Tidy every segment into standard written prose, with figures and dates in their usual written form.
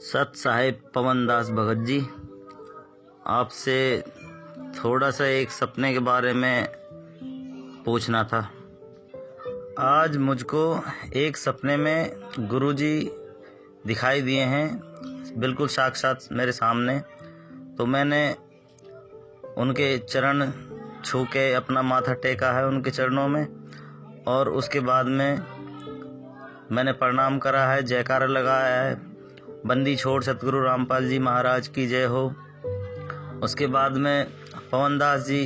सत साहेब पवन दास भगत जी, आपसे थोड़ा सा एक सपने के बारे में पूछना था। आज मुझको एक सपने में गुरुजी दिखाई दिए हैं, बिल्कुल साक्षात मेरे सामने। तो मैंने उनके चरण छू के अपना माथा टेका है उनके चरणों में, और उसके बाद में मैंने प्रणाम करा है, जयकारा लगाया है, बंदी छोड़ सतगुरु रामपाल जी महाराज की जय हो। उसके बाद में पवन दास जी,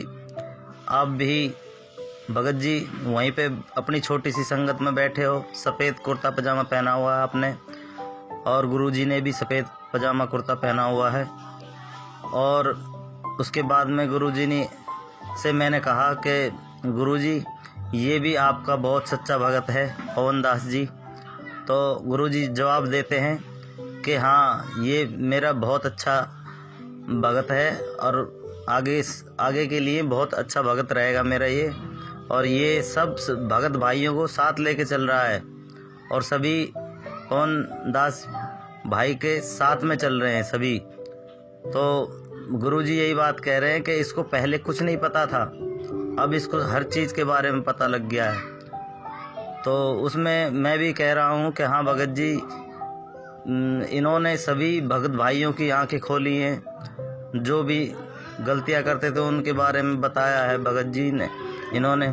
आप भी भगत जी वहीं पे अपनी छोटी सी संगत में बैठे हो, सफ़ेद कुर्ता पजामा पहना हुआ है आपने, और गुरुजी ने भी सफ़ेद पजामा कुर्ता पहना हुआ है। और उसके बाद में गुरुजी ने से मैंने कहा कि गुरुजी ये भी आपका बहुत सच्चा भगत है पवन दास जी। तो गुरुजी जवाब देते हैं कि हाँ, ये मेरा बहुत अच्छा भगत है और आगे के लिए बहुत अच्छा भगत रहेगा मेरा ये, और ये सब भगत भाइयों को साथ लेके चल रहा है और सभी पवन दास भाई के साथ में चल रहे हैं सभी। तो गुरुजी यही बात कह रहे हैं कि इसको पहले कुछ नहीं पता था, अब इसको हर चीज़ के बारे में पता लग गया है। तो उसमें मैं भी कह रहा हूँ कि हाँ भगत जी, इन्होंने सभी भगत भाइयों की आंखें खोली हैं। जो भी गलतियां करते थे उनके बारे में बताया है भगत जी ने इन्होंने।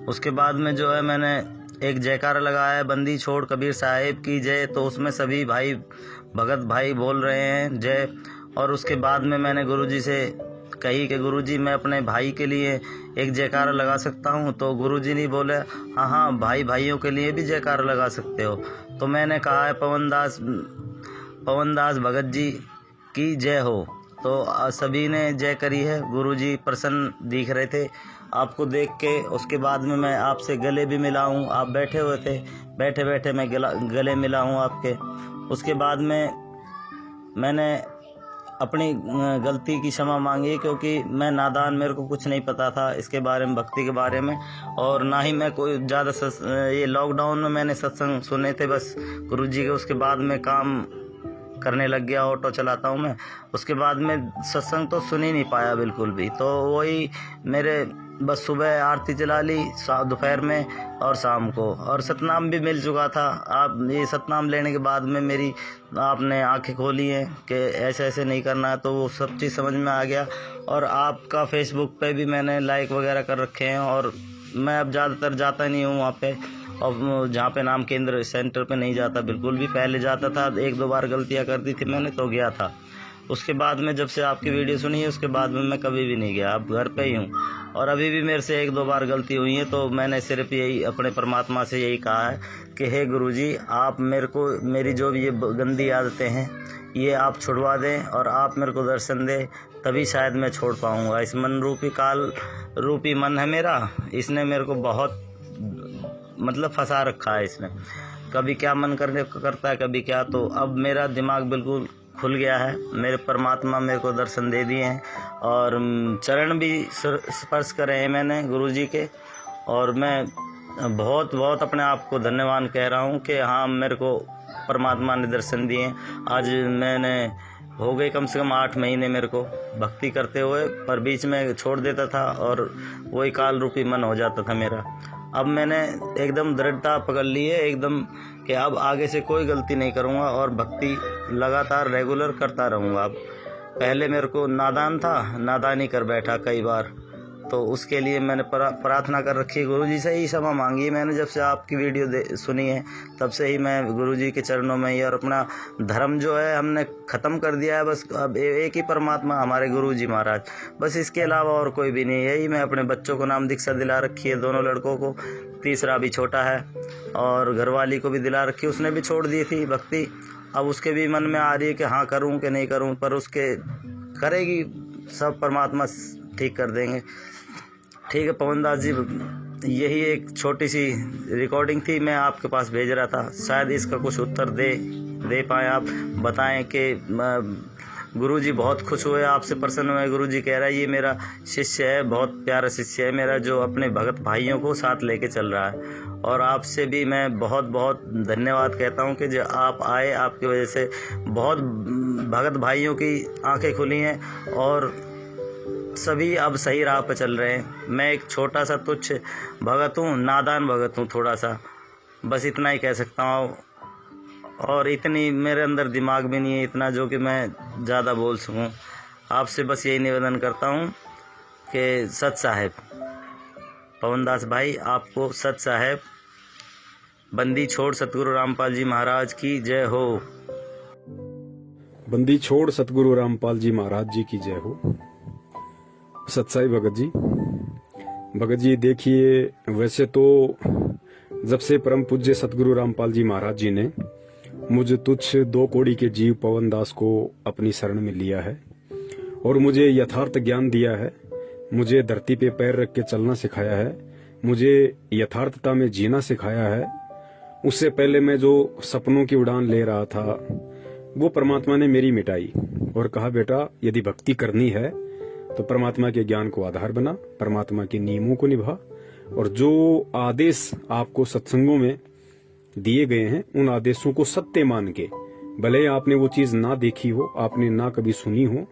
उसके बाद में जो है मैंने एक जयकारा लगाया है, बंदी छोड़ कबीर साहिब की जय। तो उसमें सभी भाई भगत भाई बोल रहे हैं जय। और उसके बाद में मैंने गुरुजी से कही कि गुरुजी मैं अपने भाई के लिए एक जयकारा लगा सकता हूँ। तो गुरुजी ने बोले हाँ हाँ, भाई भाइयों के लिए भी जयकारा लगा सकते हो। तो मैंने कहा है पवन दास भगत जी की जय हो। तो सभी ने जय करी है। गुरुजी प्रसन्न दिख रहे थे आपको देख के। उसके बाद में मैं आपसे गले भी मिला हूँ, आप बैठे हुए थे, बैठे बैठे मैं गले मिला हूँ आपके। उसके बाद में मैंने अपनी गलती की क्षमा मांगी, क्योंकि मैं नादान, मेरे को कुछ नहीं पता था इसके बारे में, भक्ति के बारे में, और ना ही मैं कोई ज़्यादा ये लॉकडाउन में मैंने सत्संग सुने थे बस गुरुजी के। उसके बाद में काम करने लग गया, ऑटो चलाता हूँ मैं। उसके बाद में सत्संग तो सुन ही नहीं पाया बिल्कुल भी। तो वही मेरे बस सुबह आरती चला ली, दोपहर में और शाम को, और सतनाम भी मिल चुका था। आप ये सतनाम लेने के बाद में मेरी आपने आंखें खोली हैं कि ऐसे ऐसे नहीं करना है, तो वो सब चीज़ समझ में आ गया। और आपका फेसबुक पे भी मैंने लाइक वगैरह कर रखे हैं, और मैं अब ज़्यादातर जाता नहीं हूँ वहाँ पे, और जहाँ पे नाम केंद्र सेंटर पे नहीं जाता बिल्कुल भी। पहले जाता था, एक दो बार गलतियाँ कर दी थी मैंने तो गया था। उसके बाद में जब से आपकी वीडियो सुनी है उसके बाद में मैं कभी भी नहीं गया, अब घर पे ही हूँ। और अभी भी मेरे से एक दो बार गलती हुई है, तो मैंने सिर्फ यही अपने परमात्मा से यही कहा है कि हे गुरुजी, आप मेरे को मेरी जो भी ये गंदी आदतें हैं ये आप छुड़वा दें, और आप मेरे को दर्शन दें, तभी शायद मैं छोड़ पाऊँगा। इस मन रूपी काल रूपी मन है मेरा, इसने मेरे को बहुत मतलब फंसा रखा है इसने। कभी क्या मन करता है, कभी क्या। तो अब मेरा दिमाग बिल्कुल खुल गया है, मेरे परमात्मा मेरे को दर्शन दे दिए हैं, और चरण भी स्पर्श करे हैं मैंने गुरुजी के। और मैं बहुत बहुत अपने आप को धन्यवाद कह रहा हूँ कि हाँ, मेरे को परमात्मा ने दर्शन दिए। आज मैंने हो गए कम से कम 8 महीने मेरे को भक्ति करते हुए, पर बीच में छोड़ देता था और वही काल रूपी मन हो जाता था मेरा। अब मैंने एकदम दृढ़ता पकड़ ली है एकदम कि अब आगे से कोई गलती नहीं करूँगा, और भक्ति लगातार रेगुलर करता रहूँगा। अब पहले मेरे को नादान था, नादानी कर बैठा कई बार, तो उसके लिए मैंने प्रार्थना कर रखी है गुरुजी से ही क्षमा मांगी। मैंने जब से आपकी वीडियो सुनी है तब से ही मैं गुरुजी के चरणों में ही, और अपना धर्म जो है हमने ख़त्म कर दिया है। बस अब एक ही परमात्मा हमारे गुरुजी महाराज, बस इसके अलावा और कोई भी नहीं। यही मैं अपने बच्चों को नाम दीक्षा दिला रखी है, दोनों लड़कों को, तीसरा भी छोटा है, और घरवाली को भी दिला रखी, उसने भी छोड़ दी थी भक्ति। अब उसके भी मन में आ रही है कि हाँ करूँ कि नहीं करूँ, पर उसके करेगी, सब परमात्मा ठीक कर देंगे। ठीक है पवन दास जी, यही एक छोटी सी रिकॉर्डिंग थी, मैं आपके पास भेज रहा था। शायद इसका कुछ उत्तर दे पाएँ आप, बताएं कि गुरुजी बहुत खुश हुए, आपसे प्रसन्न हुए। गुरुजी कह रहा है ये मेरा शिष्य है, बहुत प्यारा शिष्य है मेरा, जो अपने भगत भाइयों को साथ लेके चल रहा है। और आपसे भी मैं बहुत बहुत धन्यवाद कहता हूँ कि जो आप आए, आपकी वजह से बहुत भगत भाइयों की आंखें खुली हैं और सभी अब सही राह पर चल रहे हैं। मैं एक छोटा सा तुच्छ भगत हूँ, नादान भगत हूँ थोड़ा सा, बस इतना ही कह सकता हूँ। और इतनी मेरे अंदर दिमाग भी नहीं है इतना जो कि मैं ज़्यादा बोल सकूँ। आपसे बस यही निवेदन करता हूँ कि सत साहेब पवनदास भाई, आपको सत साहेब बंदी छोड़ सतगुरु रामपाल जी महाराज की जय हो। बंदी छोड़ सतगुरु रामपाल जी महाराज जी की जय हो। सत्साई भगत जी। भगत जी देखिए, वैसे तो जब से परम पूज्य सतगुरु रामपाल जी महाराज जी ने मुझे तुच्छ 2 कौड़ी के जीव पवनदास को अपनी शरण में लिया है और मुझे यथार्थ ज्ञान दिया है, मुझे धरती पे पैर रख के चलना सिखाया है, मुझे यथार्थता में जीना सिखाया है, उससे पहले मैं जो सपनों की उड़ान ले रहा था वो परमात्मा ने मेरी मिटाई और कहा बेटा यदि भक्ति करनी है तो परमात्मा के ज्ञान को आधार बना, परमात्मा के नियमों को निभा और जो आदेश आपको सत्संगों में दिए गए हैं उन आदेशों को सत्य मान के, भले आपने वो चीज ना देखी हो, आपने ना कभी सुनी हो,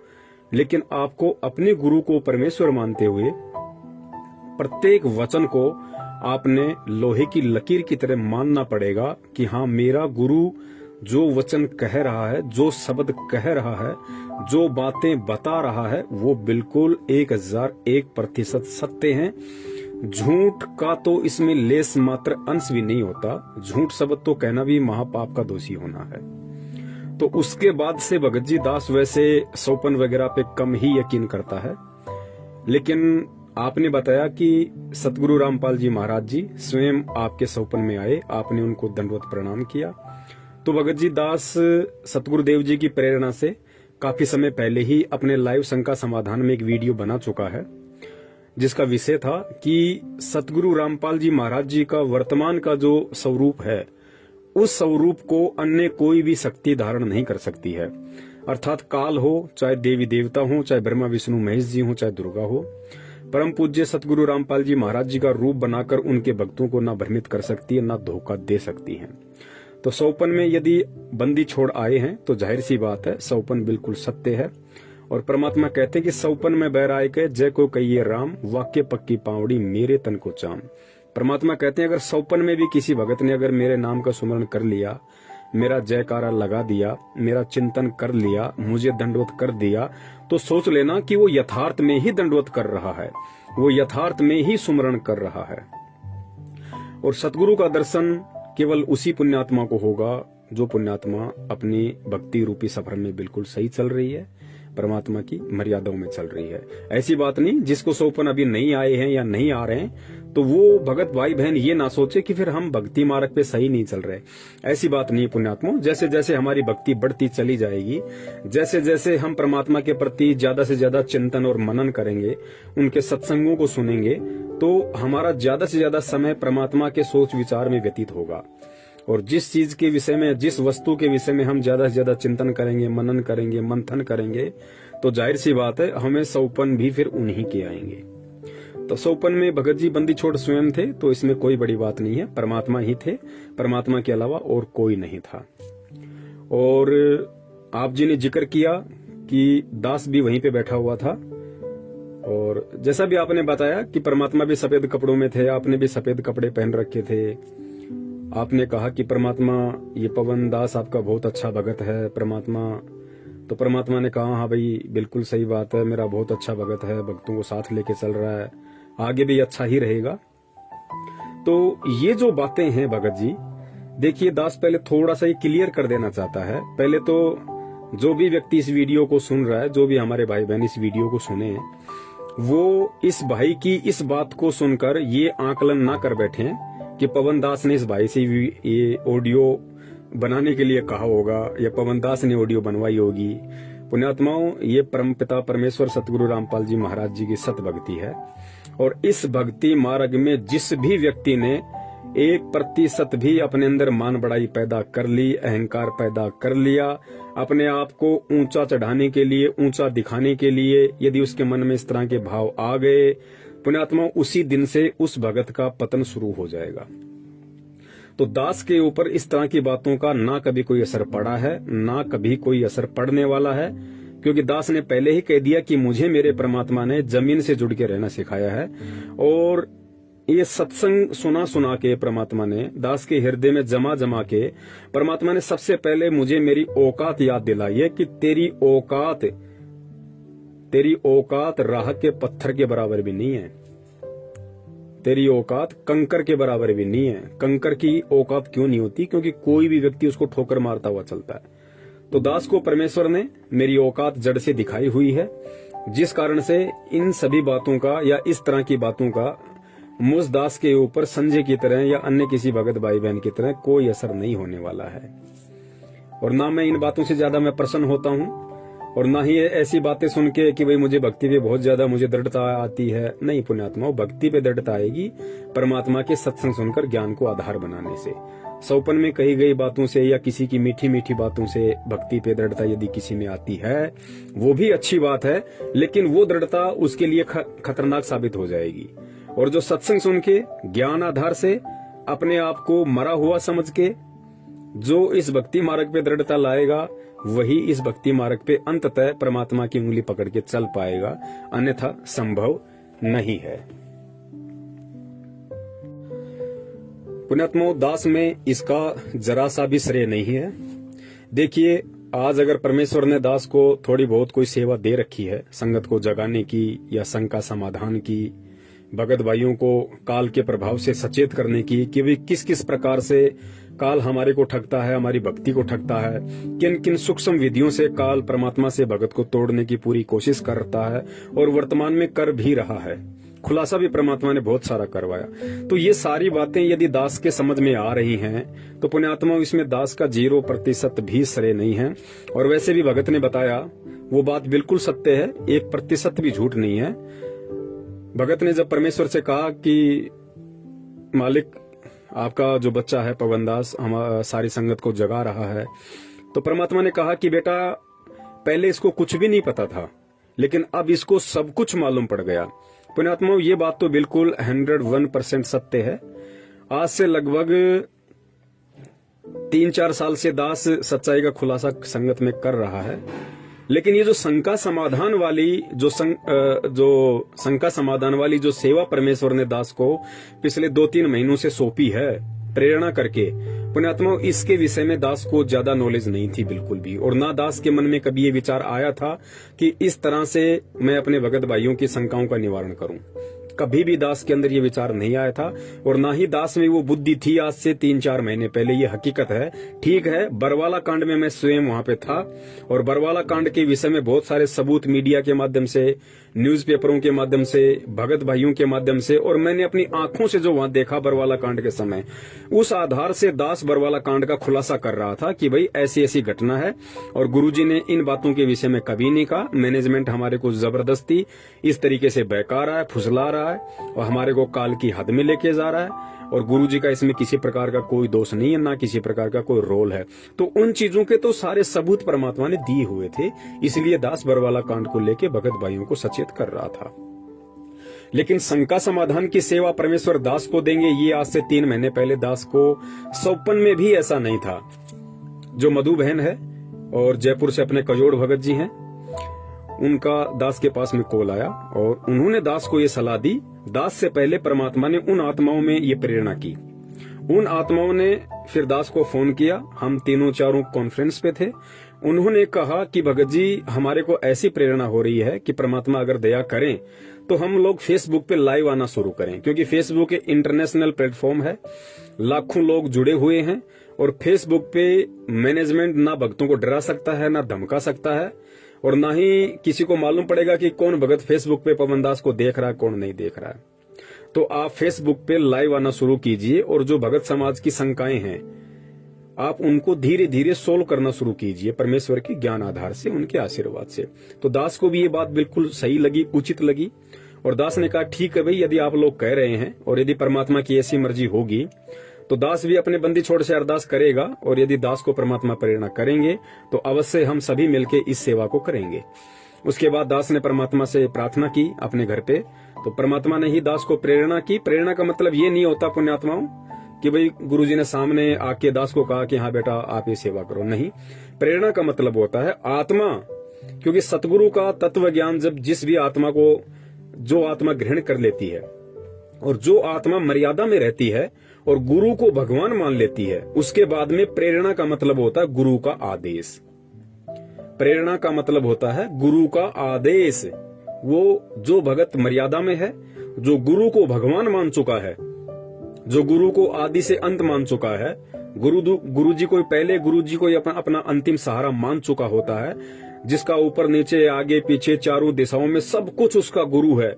लेकिन आपको अपने गुरु को परमेश्वर मानते हुए प्रत्येक वचन को आपने लोहे की लकीर की तरह मानना पड़ेगा कि हाँ, मेरा गुरु जो वचन कह रहा है, जो शब्द कह रहा है, जो बातें बता रहा है वो बिल्कुल 1001% सत्य हैं। झूठ का तो इसमें लेस मात्र अंश भी नहीं होता। झूठ शब्द तो कहना भी महापाप का दोषी होना है। तो उसके बाद से भगत जी दास वैसे सोपन वगैरह पे कम ही यकीन करता है, लेकिन आपने बताया कि सतगुरु रामपाल जी महाराज जी स्वयं आपके सोपन में आए, आपने उनको दंडवत प्रणाम किया। तो भगत जी दास सतगुरुदेव जी की प्रेरणा से काफी समय पहले ही अपने लाइव शंका समाधान में एक वीडियो बना चुका है, जिसका विषय था कि सतगुरु रामपाल जी महाराज जी का वर्तमान का जो स्वरूप है, उस स्वरूप को अन्य कोई भी शक्ति धारण नहीं कर सकती है। अर्थात काल हो, चाहे देवी देवता हो, चाहे ब्रह्मा विष्णु महेश जी हो, चाहे दुर्गा हो, परम पूज्य सतगुरु रामपाल जी महाराज जी का रूप बनाकर उनके भक्तों को न भ्रमित कर सकती है, न धोखा दे सकती है। तो सोपन में यदि बंदी छोड़ आए हैं तो जाहिर सी बात है सोपन बिल्कुल सत्य है। और परमात्मा कहते हैं कि सोपन में बैराय के जय को कहिए राम, वाक्य पक्की पावड़ी मेरे तन को चाम। परमात्मा कहते हैं अगर सोपन में भी किसी भगत ने अगर मेरे नाम का सुमरण कर लिया, मेरा जयकारा लगा दिया, मेरा चिंतन कर लिया, मुझे दंडवत कर दिया, तो सोच लेना कि वो यथार्थ में ही दंडवत कर रहा है, वो यथार्थ में ही सुमरण कर रहा है। और सतगुरु का दर्शन केवल उसी पुण्यात्मा को होगा जो पुण्यात्मा अपनी भक्ति रूपी सफर में बिल्कुल सही चल रही है, परमात्मा की मर्यादाओं में चल रही है। ऐसी बात नहीं जिसको सोपन अभी नहीं आए हैं या नहीं आ रहे हैं तो वो भगत भाई बहन ये ना सोचे कि फिर हम भक्ति मार्ग पे सही नहीं चल रहे। ऐसी बात नहीं पुण्यात्मा। जैसे जैसे हमारी भक्ति बढ़ती चली जाएगी, जैसे जैसे हम परमात्मा के प्रति ज्यादा से ज्यादा चिंतन और मनन करेंगे, उनके सत्संगों को सुनेंगे, तो हमारा ज्यादा से ज्यादा समय परमात्मा के सोच विचार में व्यतीत होगा। और जिस चीज के विषय में, जिस वस्तु के विषय में हम ज्यादा से ज्यादा चिंतन करेंगे, मनन करेंगे, मंथन करेंगे, तो जाहिर सी बात है हमें सोपन भी फिर उन्हीं के आएंगे। तो सोपन में भगत जी बंदी छोड़ स्वयं थे, तो इसमें कोई बड़ी बात नहीं है। परमात्मा ही थे, परमात्मा के अलावा और कोई नहीं था। और आप जी ने जिक्र किया कि दास भी वहीं पे बैठा हुआ था, और जैसा भी आपने बताया कि परमात्मा भी सफेद कपड़ों में थे, आपने भी सफेद कपड़े पहन रखे थे। आपने कहा कि परमात्मा, ये पवन दास आपका बहुत अच्छा भगत है परमात्मा। तो परमात्मा ने कहा हाँ भाई बिल्कुल सही बात है, मेरा बहुत अच्छा भगत है, भक्तों को साथ लेके चल रहा है, आगे भी अच्छा ही रहेगा। तो ये जो बातें हैं भगत जी, देखिए दास पहले थोड़ा सा ये क्लियर कर देना चाहता है। पहले तो जो भी व्यक्ति इस वीडियो को सुन रहा है, जो भी हमारे भाई बहन इस वीडियो को सुने, वो इस भाई की इस बात को सुनकर ये आकलन ना कर बैठे कि पवन दास ने इस भाई से ये ऑडियो बनाने के लिए कहा होगा या पवन दास ने ऑडियो बनवाई होगी। पुण्यात्माओं, ये परमपिता परमेश्वर सतगुरु रामपाल जी महाराज जी की सत भक्ति है। और इस भक्ति मार्ग में जिस भी व्यक्ति ने 1% भी अपने अंदर मान बढ़ाई पैदा कर ली, अहंकार पैदा कर लिया, अपने आप को ऊंचा चढ़ाने के लिए, ऊंचा दिखाने के लिए यदि उसके मन में इस तरह के भाव आ गए, पुण्यात्मा, उसी दिन से उस भगत का पतन शुरू हो जाएगा। तो दास के ऊपर इस तरह की बातों का ना कभी कोई असर पड़ा है, ना कभी कोई असर पड़ने वाला है, क्योंकि दास ने पहले ही कह दिया कि मुझे मेरे परमात्मा ने जमीन से जुड़ के रहना सिखाया है। और ये सत्संग सुना सुना के परमात्मा ने दास के हृदय में जमा जमा के परमात्मा ने सबसे पहले मुझे मेरी औकात याद दिलाई है कि तेरी औकात राह के पत्थर के बराबर भी नहीं है, तेरी औकात कंकर के बराबर भी नहीं है। कंकर की औकात क्यों नहीं होती? क्योंकि कोई भी व्यक्ति उसको ठोकर मारता हुआ चलता है। तो दास को परमेश्वर ने मेरी औकात जड़ से दिखाई हुई है, जिस कारण से इन सभी बातों का या इस तरह की बातों का मुझ दास के ऊपर संजय की तरह या अन्य किसी भगत भाई बहन की तरह कोई असर नहीं होने वाला है। और ना मैं इन बातों से ज्यादा मैं प्रसन्न होता हूं, और ना ही ऐसी बातें सुन के कि भाई मुझे भक्ति पे बहुत ज्यादा मुझे दृढ़ता आती है। नहीं पुण्यात्मा, भक्ति पे दृढ़ता आएगी परमात्मा के सत्संग सुनकर, ज्ञान को आधार बनाने से। सौपन में कही गई बातों से या किसी की मीठी मीठी बातों से भक्ति पे दृढ़ता यदि किसी में आती है, वो भी अच्छी बात है, लेकिन वो दृढ़ता उसके लिए खतरनाक साबित हो जाएगी। और जो सत्संग सुन के ज्ञान आधार से अपने आप को मरा हुआ समझ के जो इस भक्ति मार्ग पे दृढ़ता लाएगा, वही इस भक्ति मार्ग पे अंततः परमात्मा की उंगली पकड़ के चल पाएगा, अन्यथा संभव नहीं है। पुण्यात्मा, दास में इसका जरा सा भी श्रेय नहीं है। देखिए, आज अगर परमेश्वर ने दास को थोड़ी बहुत कोई सेवा दे रखी है, संगत को जगाने की या शंका समाधान की, भगत भाइयों को काल के प्रभाव से सचेत करने की कि वे किस किस प्रकार से काल हमारे को ठगता है, हमारी भक्ति को ठगता है, किन किन सूक्ष्म विधियों से काल परमात्मा से भगत को तोड़ने की पूरी कोशिश करता है और वर्तमान में कर भी रहा है। खुलासा भी परमात्मा ने बहुत सारा करवाया। तो ये सारी बातें यदि दास के समझ में आ रही हैं, तो पुण्यात्मा, इसमें दास का 0% भी श्रेय नहीं है। और वैसे भी भगत ने बताया वो बात बिल्कुल सत्य है, 1% भी झूठ नहीं है। भगत ने जब परमेश्वर से कहा कि मालिक, आपका जो बच्चा है पवनदास हमारी सारी संगत को जगा रहा है, तो परमात्मा ने कहा कि बेटा, पहले इसको कुछ भी नहीं पता था, लेकिन अब इसको सब कुछ मालूम पड़ गया। पुण्यात्मा, ये बात तो बिल्कुल 101% सत्य है। आज से लगभग 3-4 साल से दास सच्चाई का खुलासा संगत में कर रहा है, लेकिन ये जो शंका समाधान वाली जो शंका समाधान वाली जो सेवा परमेश्वर ने दास को पिछले 2-3 महीनों से सौंपी है प्रेरणा करके, पुण्यात्मा, इसके विषय में दास को ज्यादा नॉलेज नहीं थी बिल्कुल भी। और ना दास के मन में कभी ये विचार आया था कि इस तरह से मैं अपने भगत भाइयों की शंकाओं का निवारण करूं। कभी भी दास के अंदर ये विचार नहीं आया था, और ना ही दास में वो बुद्धि थी आज से 3-4 महीने पहले। ये हकीकत है। ठीक है, बरवाला कांड में मैं स्वयं वहां पे था, और बरवाला कांड के विषय में बहुत सारे सबूत मीडिया के माध्यम से, न्यूज़पेपरों के माध्यम से, भगत भाइयों के माध्यम से, और मैंने अपनी आंखों से जो वहां देखा बरवाला कांड के समय, उस आधार से दास बरवाला कांड का खुलासा कर रहा था कि भाई ऐसी ऐसी घटना है। और गुरुजी ने इन बातों के विषय में कभी नहीं कहा। मैनेजमेंट हमारे को जबरदस्ती इस तरीके से बहका रहा है, फुसला रहा है, और हमारे को काल की हद में लेके जा रहा है, और गुरुजी का इसमें किसी प्रकार का कोई दोष नहीं है, ना किसी प्रकार का कोई रोल है। तो उन चीजों के तो सारे सबूत परमात्मा ने दिए हुए थे, इसलिए दास बरवाला कांड को लेके भगत भाइयों को सचेत कर रहा था। लेकिन शंका समाधान की सेवा परमेश्वर दास को देंगे, ये आज से 3 महीने पहले दास को सौपन में भी ऐसा नहीं था। जो मधु बहन है और जयपुर से अपने कजोड़ भगत जी हैं, उनका दास के पास में कॉल आया, और उन्होंने दास को ये सलाह दी। दास से पहले परमात्मा ने उन आत्माओं में ये प्रेरणा की। उन आत्माओं ने फिर दास को फोन किया। हम 3-4 कॉन्फ्रेंस पे थे। उन्होंने कहा कि भगत जी, हमारे को ऐसी प्रेरणा हो रही है कि परमात्मा अगर दया करें तो हम लोग फेसबुक पे लाइव आना शुरू करें, क्योंकि फेसबुक एक इंटरनेशनल प्लेटफॉर्म है, लाखों लोग जुड़े हुए हैं, और फेसबुक पे मैनेजमेंट ना भक्तों को डरा सकता है, ना धमका सकता है, और ना ही किसी को मालूम पड़ेगा कि कौन भगत फेसबुक पे पवनदास को देख रहा है, कौन नहीं देख रहा है। तो आप फेसबुक पे लाइव आना शुरू कीजिए, और जो भगत समाज की शंकाएं हैं आप उनको धीरे धीरे सोल्व करना शुरू कीजिए, परमेश्वर के ज्ञान आधार से, उनके आशीर्वाद से। तो दास को भी ये बात बिल्कुल सही लगी, उचित लगी, और दास ने कहा ठीक है भाई, यदि आप लोग कह रहे हैं और यदि परमात्मा की ऐसी मर्जी होगी तो दास भी अपने बंदी छोड़ से अरदास करेगा, और यदि दास को परमात्मा प्रेरणा करेंगे तो अवश्य हम सभी मिलकर इस सेवा को करेंगे। उसके बाद दास ने परमात्मा से प्रार्थना की अपने घर पे, तो परमात्मा ने ही दास को प्रेरणा की। प्रेरणा का मतलब ये नहीं होता पुण्यात्माओं कि भाई गुरुजी ने सामने आके दास को कहा कि हाँ बेटा आप ये सेवा करो, नहीं। प्रेरणा का मतलब होता है आत्मा, क्योंकि सतगुरु का तत्व ज्ञान जब जिस भी आत्मा को जो आत्मा ग्रहण कर लेती है और जो आत्मा मर्यादा में रहती है और गुरु को भगवान मान लेती है, उसके बाद में प्रेरणा का मतलब होता है गुरु का आदेश। प्रेरणा का मतलब होता है गुरु का आदेश। वो जो भगत मर्यादा में है, जो गुरु को भगवान मान चुका है, जो गुरु को आदि से अंत मान चुका है, गुरु जी को पहले गुरु जी को अपना अंतिम सहारा मान चुका होता है, जिसका ऊपर नीचे आगे पीछे चारों दिशाओं में सब कुछ उसका गुरु है।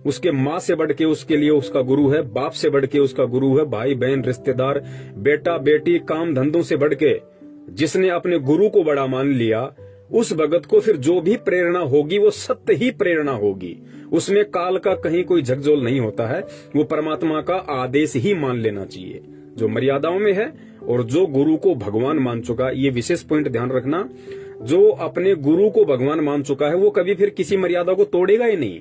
उसके माँ से बढ़ के उसके लिए उसका गुरु है, बाप से बढ़ के उसका गुरु है, भाई बहन रिश्तेदार बेटा बेटी काम धंधों से बढ़ के जिसने अपने गुरु को बड़ा मान लिया, उस भगत को फिर जो भी प्रेरणा होगी वो सत्य ही प्रेरणा होगी। उसमें काल का कहीं कोई झकझोल नहीं होता है, वो परमात्मा का आदेश ही मान लेना चाहिए जो मर्यादाओं में है और जो गुरु को भगवान मान चुका। ये विशेष पॉइंट ध्यान रखना, जो अपने गुरु को भगवान मान चुका है वो कभी फिर किसी मर्यादा को तोड़ेगा ही नहीं।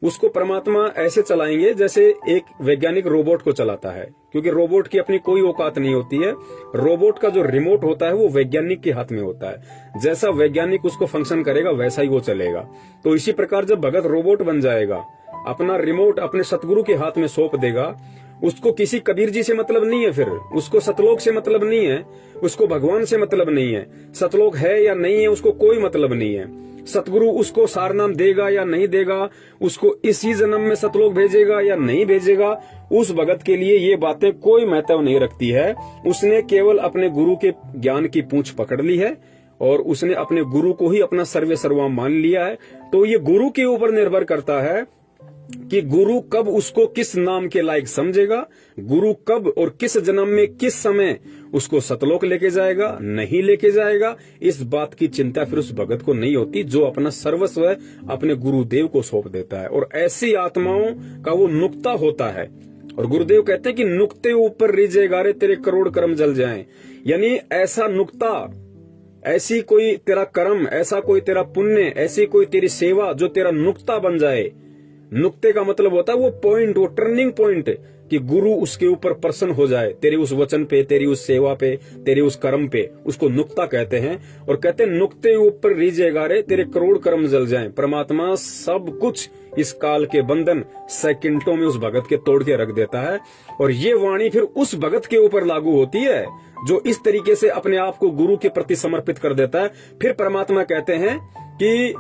उसको परमात्मा ऐसे चलाएंगे जैसे एक वैज्ञानिक रोबोट को चलाता है, क्योंकि रोबोट की अपनी कोई औकात नहीं होती है। रोबोट का जो रिमोट होता है वो वैज्ञानिक के हाथ में होता है। जैसा वैज्ञानिक उसको फंक्शन करेगा वैसा ही वो चलेगा। तो इसी प्रकार जब भगत रोबोट बन जाएगा, अपना रिमोट अपने सतगुरु के हाथ में सौंप देगा, उसको किसी कबीर जी से मतलब नहीं है, फिर उसको सतलोक से मतलब नहीं है, उसको भगवान से मतलब नहीं है, सतलोक है या नहीं है उसको कोई मतलब नहीं है। सतगुरु उसको सारनाम देगा या नहीं देगा, उसको इसी जन्म में सतलोक भेजेगा या नहीं भेजेगा, उस भगत के लिए ये बातें कोई महत्व नहीं रखती है। उसने केवल अपने गुरु के ज्ञान की पूंछ पकड़ ली है और उसने अपने गुरु को ही अपना सर्वे सर्वा मान लिया है। तो ये गुरु के ऊपर निर्भर करता है कि गुरु कब उसको किस नाम के लायक समझेगा, गुरु कब और किस जन्म में किस समय उसको सतलोक लेके जाएगा नहीं लेके जाएगा, इस बात की चिंता फिर उस भगत को नहीं होती जो अपना सर्वस्व अपने गुरुदेव को सौंप देता है। और ऐसी आत्माओं का वो नुक्ता होता है। और गुरुदेव कहते हैं कि नुक्ते ऊपर रिझे गारे तेरे करोड़ कर्म जल जाएं। यानी ऐसा नुक्ता, ऐसी कोई तेरा कर्म, ऐसा कोई तेरा पुण्य, ऐसी कोई तेरी सेवा जो तेरा नुक्ता बन जाए। नुक्ते का मतलब होता है वो पॉइंट, वो टर्निंग पॉइंट, कि गुरु उसके ऊपर प्रसन्न हो जाए, तेरे उस वचन पे, तेरी उस सेवा पे, तेरे उस कर्म पे, उसको नुक्ता कहते हैं। और कहते हैं नुक्ते ऊपर रीझे गारे तेरे करोड़ कर्म जल जाएं। परमात्मा सब कुछ इस काल के बंधन सेकंडों में उस भगत के तोड़ के रख देता है। और ये वाणी फिर उस भगत के ऊपर लागू होती है जो इस तरीके से अपने आप को गुरु के प्रति समर्पित कर देता है। फिर परमात्मा कहते हैं कि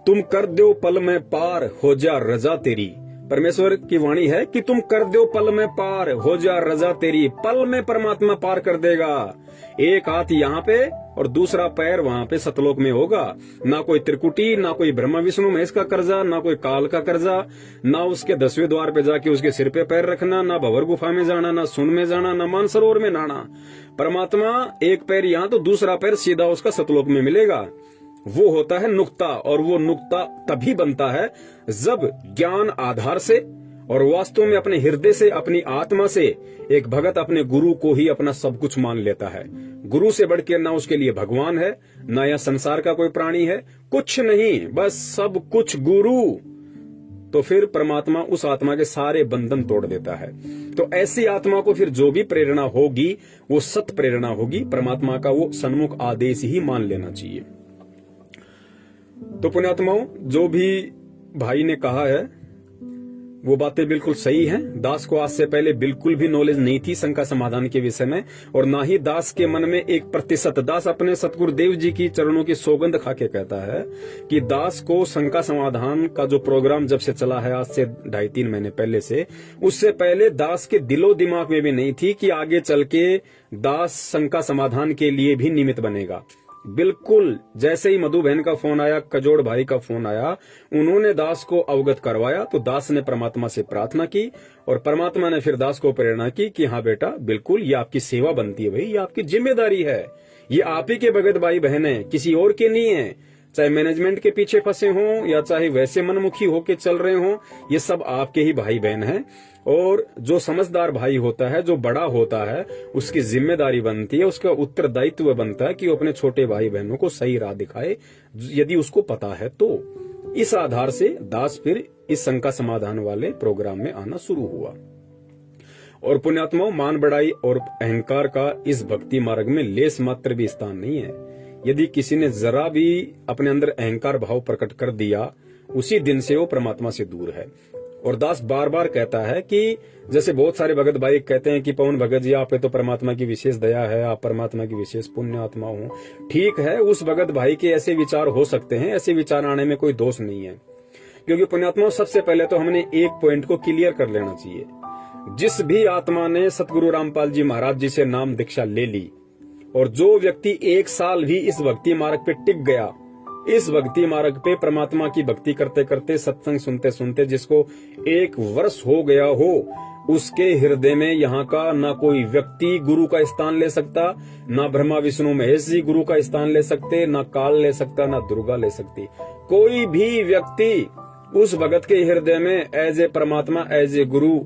तुम कर दो पल में पार हो जा रजा तेरी। परमेश्वर की वाणी है कि तुम कर दो पल में पार हो जा रजा तेरी। पल में परमात्मा पार कर देगा। एक हाथ यहाँ पे और दूसरा पैर वहाँ पे सतलोक में होगा। ना कोई त्रिकुटी, ना कोई ब्रह्मा विष्णु महेश का कर्जा, ना कोई काल का कर्जा, ना उसके 10वें द्वार पे जाके उसके सिर पे पैर रखना, ना भंवर गुफा में जाना, ना सुन में जाना, ना मानसरोवर में नहाना। परमात्मा एक पैर यहाँ तो दूसरा पैर सीधा उसका सतलोक में मिलेगा। वो होता है नुक्ता। और वो नुक्ता तभी बनता है जब ज्ञान आधार से और वास्तव में अपने हृदय से, अपनी आत्मा से एक भगत अपने गुरु को ही अपना सब कुछ मान लेता है। गुरु से बढ़कर ना उसके लिए भगवान है, ना या संसार का कोई प्राणी है, कुछ नहीं, बस सब कुछ गुरु। तो फिर परमात्मा उस आत्मा के सारे बंधन तोड़ देता है। तो ऐसी आत्मा को फिर जो भी प्रेरणा होगी वो सत प्रेरणा होगी, परमात्मा का वो सन्मुख आदेश ही मान लेना चाहिए। तो पुण्यात्माओं, जो भी भाई ने कहा है वो बातें बिल्कुल सही हैं। दास को आज से पहले बिल्कुल भी नॉलेज नहीं थी शंका समाधान के विषय में, और ना ही दास के मन में 1%। दास अपने सतगुरुदेव जी की चरणों की सौगंध खा के कहता है कि दास को शंका समाधान का जो प्रोग्राम जब से चला है आज से 2.5-3 महीने पहले से, उससे पहले दास के दिलो दिमाग में भी नहीं थी कि आगे चल के दास शंका समाधान के लिए भी निमित्त बनेगा। बिल्कुल जैसे ही मधु बहन का फोन आया, कजोड़ भाई का फोन आया, उन्होंने दास को अवगत करवाया, तो दास ने परमात्मा से प्रार्थना की और परमात्मा ने फिर दास को प्रेरणा की कि हाँ बेटा, बिल्कुल ये आपकी सेवा बनती है भाई, ये आपकी जिम्मेदारी है, ये आप ही के भगत भाई बहन है, किसी और के नहीं है। चाहे मैनेजमेंट के पीछे फंसे हों या चाहे वैसे मनमुखी होके चल रहे हों, ये सब आपके ही भाई बहन हैं। और जो समझदार भाई होता है, जो बड़ा होता है, उसकी जिम्मेदारी बनती है, उसका उत्तरदायित्व बनता है कि वो अपने छोटे भाई बहनों को सही राह दिखाए, यदि उसको पता है तो। इस आधार से दास फिर इस शंका समाधान वाले प्रोग्राम में आना शुरू हुआ। और पुण्यात्माओं, मान बढ़ाई और अहंकार का इस भक्ति मार्ग में लेस मात्र भी स्थान नहीं है। यदि किसी ने जरा भी अपने अंदर अहंकार भाव प्रकट कर दिया, उसी दिन से वो परमात्मा से दूर है। और दास बार बार कहता है कि जैसे बहुत सारे भगत भाई कहते हैं कि पवन भगत जी, आप पे तो परमात्मा की विशेष दया है, आप परमात्मा की विशेष पुण्य आत्मा हो। ठीक है, उस भगत भाई के ऐसे विचार हो सकते हैं, ऐसे विचार आने में कोई दोष नहीं है। क्योंकि पुण्यात्मा, सबसे पहले तो हमने एक पॉइंट को क्लियर कर लेना चाहिए। जिस भी आत्मा ने सतगुरु रामपाल जी महाराज जी से नाम दीक्षा ले ली, और जो व्यक्ति 1 साल भी इस भक्ति मार्ग पे टिक गया, इस भक्ति मार्ग पे परमात्मा की भक्ति करते करते, सत्संग सुनते सुनते जिसको 1 वर्ष हो गया हो, उसके हृदय में यहाँ का ना कोई व्यक्ति गुरु का स्थान ले सकता, ना ब्रह्मा विष्णु महेश जी गुरु का स्थान ले सकते, ना काल ले सकता, ना दुर्गा ले सकती। कोई भी व्यक्ति उस भगत के हृदय में एज ए परमात्मा, एज ए गुरु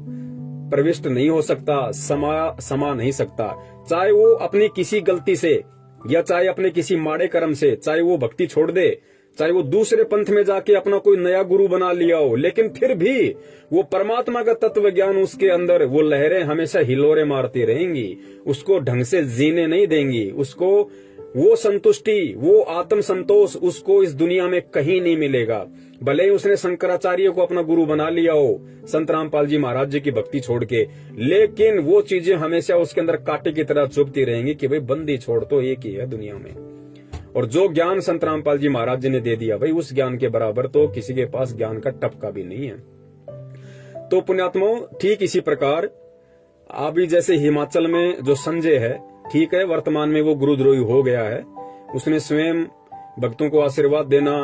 प्रविष्ट नहीं हो सकता, समा नहीं सकता। चाहे वो अपनी किसी गलती से या चाहे अपने किसी माड़े कर्म से, चाहे वो भक्ति छोड़ दे, चाहे वो दूसरे पंथ में जाके अपना कोई नया गुरु बना लिया हो, लेकिन फिर भी वो परमात्मा का तत्व ज्ञान उसके अंदर, वो लहरें हमेशा हिलोरे मारती रहेंगी, उसको ढंग से जीने नहीं देंगी। उसको वो संतुष्टि, वो आत्म संतोष उसको इस दुनिया में कहीं नहीं मिलेगा। भले ही उसने शंकराचार्य को अपना गुरु बना लिया हो, संत रामपाल जी महाराज जी की भक्ति छोड़ के, लेकिन वो चीजें हमेशा उसके अंदर कांटे की तरह चुभती रहेंगी कि भाई बंदी छोड़ तो एक ही है दुनिया में। और जो ज्ञान संत रामपाल जी महाराज जी ने दे दिया, भाई उस ज्ञान के बराबर तो किसी के पास ज्ञान का टपका भी नहीं है। तो पुण्यात्माओं, ठीक इसी प्रकार अभी जैसे हिमाचल में जो संजय है, ठीक है, वर्तमान में वो गुरुद्रोही हो गया है। उसने स्वयं भक्तों को आशीर्वाद देना,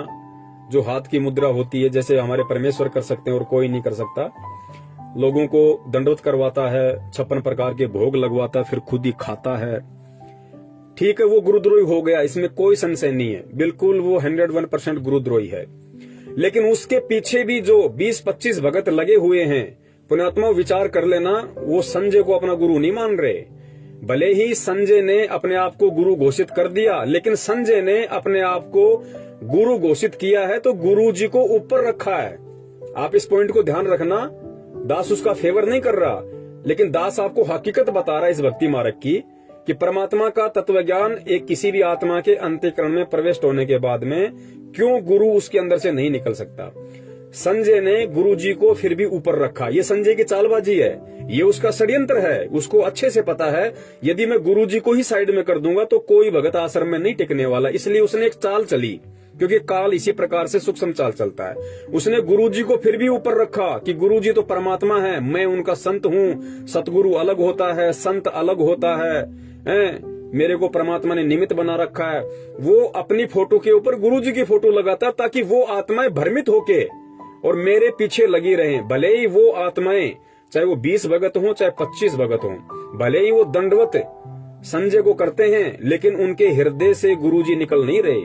जो हाथ की मुद्रा होती है, जैसे हमारे परमेश्वर कर सकते हैं और कोई नहीं कर सकता, लोगों को दंडवत करवाता है, 56 प्रकार के भोग लगवाता है, फिर खुद ही खाता है। ठीक है, वो गुरुद्रोही हो गया, इसमें कोई संशय नहीं है, बिल्कुल वो 101% गुरुद्रोही है। लेकिन उसके पीछे भी जो 20-25 भगत लगे हुए हैं, पुण्यात्मा विचार कर लेना, वो संजय को अपना गुरु नहीं मान रहे। भले ही संजय ने अपने आप को गुरु घोषित कर दिया, लेकिन संजय ने अपने आप को गुरु घोषित किया है तो गुरु जी को ऊपर रखा है। आप इस पॉइंट को ध्यान रखना। दास उसका फेवर नहीं कर रहा, लेकिन दास आपको हकीकत बता रहा है इस भक्ति मार्ग की, कि परमात्मा का तत्वज्ञान एक किसी भी आत्मा के अंतःकरण में प्रविष्ट होने के बाद में क्यों गुरु उसके अंदर से नहीं निकल सकता। संजय ने गुरु जी को फिर भी ऊपर रखा। ये संजय की चालबाजी है, ये उसका षड्यंत्र है। उसको अच्छे से पता है, यदि मैं गुरु जी को ही साइड में कर दूंगा तो कोई भगत आश्रम में नहीं टिकने वाला। इसलिए उसने एक चाल चली, क्योंकि काल इसी प्रकार से सूक्ष्म चाल चलता है। उसने गुरु जी को फिर भी ऊपर रखा कि गुरु जी तो परमात्मा है, मैं उनका संत हूँ। सतगुरु अलग होता है, संत अलग होता है, मेरे को परमात्मा ने निमित्त बना रखा है। वो अपनी फोटो के ऊपर गुरु जी की फोटो लगाता ताकि वो आत्माएं भ्रमित होके और मेरे पीछे लगी रहें। भले ही वो आत्माएं, चाहे वो 20 भगत हों, चाहे 25 भगत हों, भले ही वो दंडवत संजय को करते हैं, लेकिन उनके हृदय से गुरुजी निकल नहीं रहे।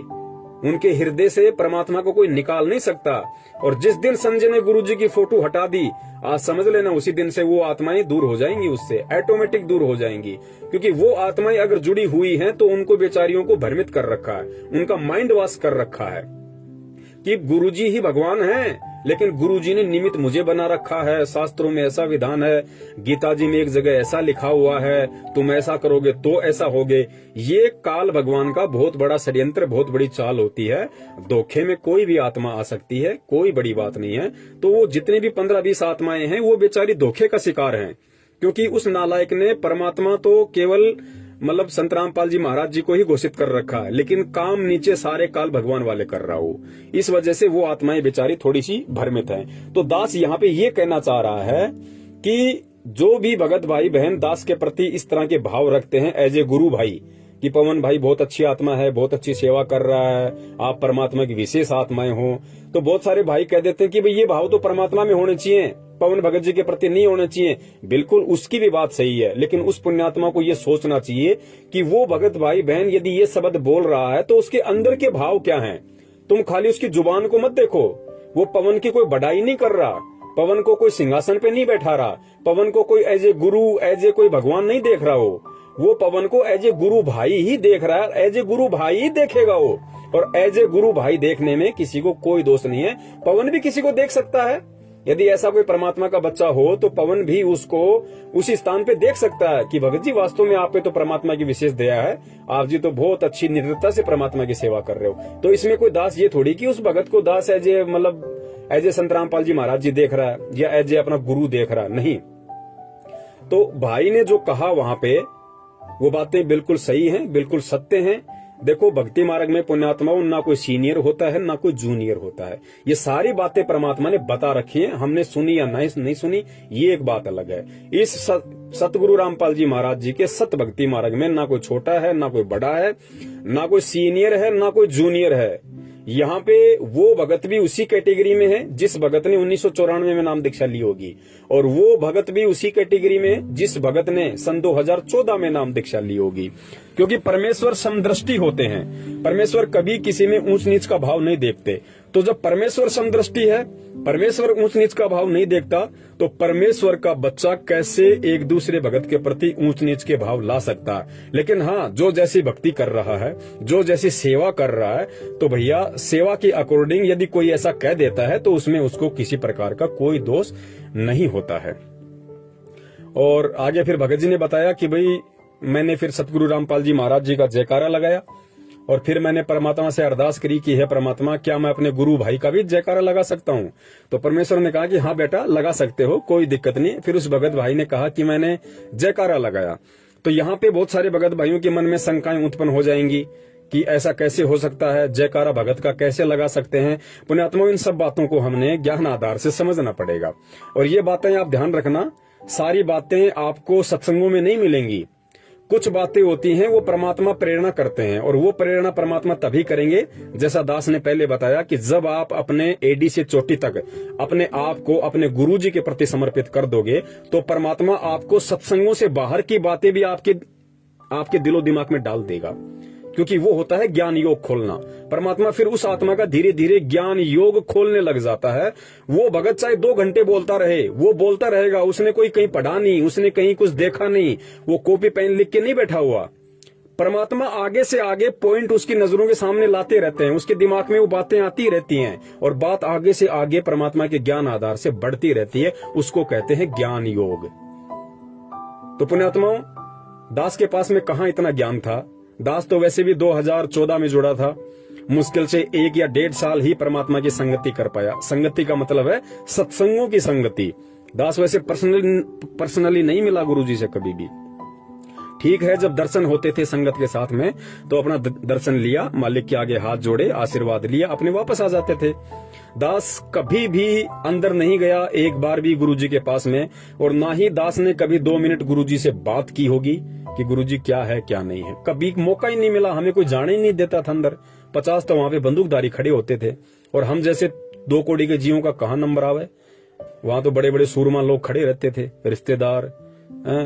उनके हृदय से परमात्मा को कोई निकाल नहीं सकता। और जिस दिन संजय ने गुरुजी की फोटो हटा दी, आज समझ लेना उसी दिन से वो आत्माएं दूर हो जाएंगी, उससे ऑटोमेटिक दूर हो जाएंगी। क्योंकि वो आत्माएं अगर जुड़ी हुई हैं तो उनको बेचारियों को भ्रमित कर रखा है, उनका माइंड वॉश कर रखा है कि गुरुजी ही भगवान हैं, लेकिन गुरुजी ने निमित्त मुझे बना रखा है। शास्त्रों में ऐसा विधान है, गीता जी में एक जगह ऐसा लिखा हुआ है, तुम ऐसा करोगे तो ऐसा होगे। ये काल भगवान का बहुत बड़ा षड्यंत्र, बहुत बड़ी चाल होती है। धोखे में कोई भी आत्मा आ सकती है, कोई बड़ी बात नहीं है। तो वो जितने भी 15-20 आत्माएं हैं वो बेचारी धोखे का शिकार हैं, क्योंकि उस नालायक ने परमात्मा तो केवल मतलब संत रामपाल जी महाराज जी को ही घोषित कर रखा है, लेकिन काम नीचे सारे काल भगवान वाले कर रहा हो। इस वजह से वो आत्माएं बेचारी थोड़ी सी भ्रमित हैं। तो दास यहाँ पे ये कहना चाह रहा है कि जो भी भगत भाई बहन दास के प्रति इस तरह के भाव रखते हैं एज ए गुरु भाई, कि पवन भाई बहुत अच्छी आत्मा है, बहुत अच्छी सेवा कर रहा है, आप परमात्मा की विशेष आत्माएं हो, तो बहुत सारे भाई कह देते हैं कि भाई ये भाव तो परमात्मा में होने चाहिए, पवन भगत जी के प्रति नहीं होने चाहिए। बिल्कुल उसकी भी बात सही है, लेकिन उस पुण्यात्मा को ये सोचना चाहिए कि वो भगत भाई बहन यदि ये शब्द बोल रहा है तो उसके अंदर के भाव क्या हैं। तुम खाली उसकी जुबान को मत देखो, वो पवन की कोई बढ़ाई नहीं कर रहा, पवन को कोई सिंहासन पे नहीं बैठा रहा, पवन को कोई as a Guru, as a कोई भगवान नहीं देख रहा हो, वो पवन को एज ए गुरु भाई ही देख रहा है, एज ए गुरु भाई ही देखेगा वो। और एज ए गुरु भाई देखने में किसी को कोई दोष नहीं है, पवन भी किसी को देख सकता है। यदि ऐसा कोई परमात्मा का बच्चा हो तो पवन भी उसको उसी स्थान पे देख सकता है कि भगत जी वास्तव में आप पे तो परमात्मा की विशेष दया है, आप जी तो बहुत अच्छी निर्भरता से परमात्मा की सेवा कर रहे हो। तो इसमें कोई दास ये थोड़ी कि उस भगत को दास एज ए मतलब एज ए संत रामपाल जी महाराज जी देख रहा है या एज ए अपना गुरु देख रहा है, नहीं। तो भाई ने जो कहा वहां पे वो बातें बिल्कुल सही हैं, बिल्कुल सत्य हैं। देखो भक्ति मार्ग में पुण्यात्माओं ना कोई सीनियर होता है ना कोई जूनियर होता है, ये सारी बातें परमात्मा ने बता रखी हैं, हमने सुनी या नहीं सुनी ये एक बात अलग है। इस सतगुरु रामपाल जी महाराज जी के सत भक्ति मार्ग में ना कोई छोटा है ना कोई बड़ा है, ना कोई सीनियर है ना कोई जूनियर है। यहाँ पे वो भगत भी उसी कैटेगरी में है जिस भगत ने 1994 में नाम दीक्षा ली होगी, और वो भगत भी उसी कैटेगरी में है जिस भगत ने सन 2014 में नाम दीक्षा ली होगी। क्योंकि परमेश्वर समदृष्टि होते हैं, परमेश्वर कभी किसी में ऊंच नीच का भाव नहीं देखते। तो जब परमेश्वर समदृष्टि है, परमेश्वर ऊंच नीच का भाव नहीं देखता, तो परमेश्वर का बच्चा कैसे एक दूसरे भगत के प्रति ऊंच नीच के भाव ला सकता है। लेकिन हाँ, जो जैसी भक्ति कर रहा है, जो जैसी सेवा कर रहा है, तो भैया सेवा के अकॉर्डिंग यदि कोई ऐसा कह देता है तो उसमें उसको किसी प्रकार का कोई दोष नहीं होता है। और आगे फिर भगत जी ने बताया कि भाई मैंने फिर सतगुरु रामपाल जी महाराज जी का जयकारा लगाया और फिर मैंने परमात्मा से अरदास करी कि हे परमात्मा, क्या मैं अपने गुरु भाई का भी जयकारा लगा सकता हूँ? तो परमेश्वर ने कहा कि हाँ बेटा लगा सकते हो, कोई दिक्कत नहीं। फिर उस भगत भाई ने कहा कि मैंने जयकारा लगाया। तो यहाँ पे बहुत सारे भगत भाइयों के मन में शंकाएं उत्पन्न हो जाएंगी कि ऐसा कैसे हो सकता है, जयकारा भगत का कैसे लगा सकते हैं। पुण्यात्माओं, इन सब बातों को हमने ज्ञान आधार से समझना पड़ेगा। और ये बातें आप ध्यान रखना, सारी बातें आपको सत्संगों में नहीं मिलेंगी। कुछ बातें होती हैं वो परमात्मा प्रेरणा करते हैं, और वो प्रेरणा परमात्मा तभी करेंगे, जैसा दास ने पहले बताया, कि जब आप अपने एडी से चोटी तक अपने आप को अपने गुरुजी के प्रति समर्पित कर दोगे, तो परमात्मा आपको सत्संगों से बाहर की बातें भी आपके दिलो दिमाग में डाल देगा। क्योंकि वो होता है ज्ञान योग खोलना। परमात्मा फिर उस आत्मा का धीरे धीरे ज्ञान योग खोलने लग जाता है। वो भगत चाहे 2 घंटे बोलता रहे, वो बोलता रहेगा, उसने कोई कहीं पढ़ा नहीं, उसने कहीं कुछ देखा नहीं, वो कॉपी पेन लिख के नहीं बैठा हुआ। परमात्मा आगे से आगे पॉइंट उसकी नजरों के सामने लाते रहते हैं, उसके दिमाग में वो बातें आती रहती हैं, और बात आगे से आगे परमात्मा के ज्ञान आधार से बढ़ती रहती है। उसको कहते हैं ज्ञान योग। तो पुण्यात्माओं, दास के पास में कहां इतना ज्ञान था। दास तो वैसे भी 2014 में जुड़ा था, मुश्किल से 1 या 1.5 साल ही परमात्मा की संगति कर पाया। संगति का मतलब है सत्संगों की संगति। दास वैसे पर्सनली नहीं मिला गुरुजी से कभी भी। ठीक है, जब दर्शन होते थे संगत के साथ में तो अपना दर्शन लिया, मालिक के आगे हाथ जोड़े, आशीर्वाद लिया, अपने वापस आ जाते थे। दास कभी भी अंदर नहीं गया एक बार भी गुरुजी के पास में, और ना ही दास ने कभी 2 मिनट गुरुजी से बात की होगी कि गुरुजी क्या है क्या नहीं है। कभी मौका ही नहीं मिला, हमें कोई जाने ही नहीं देता था अंदर। 50 तो वहां पे बंदूकधारी खड़े होते थे, और हम जैसे 2 कौड़ी के जीवों का कहां नंबर आवे। वहां तो बड़े बड़े सूरमा लोग खड़े रहते थे, रिश्तेदार,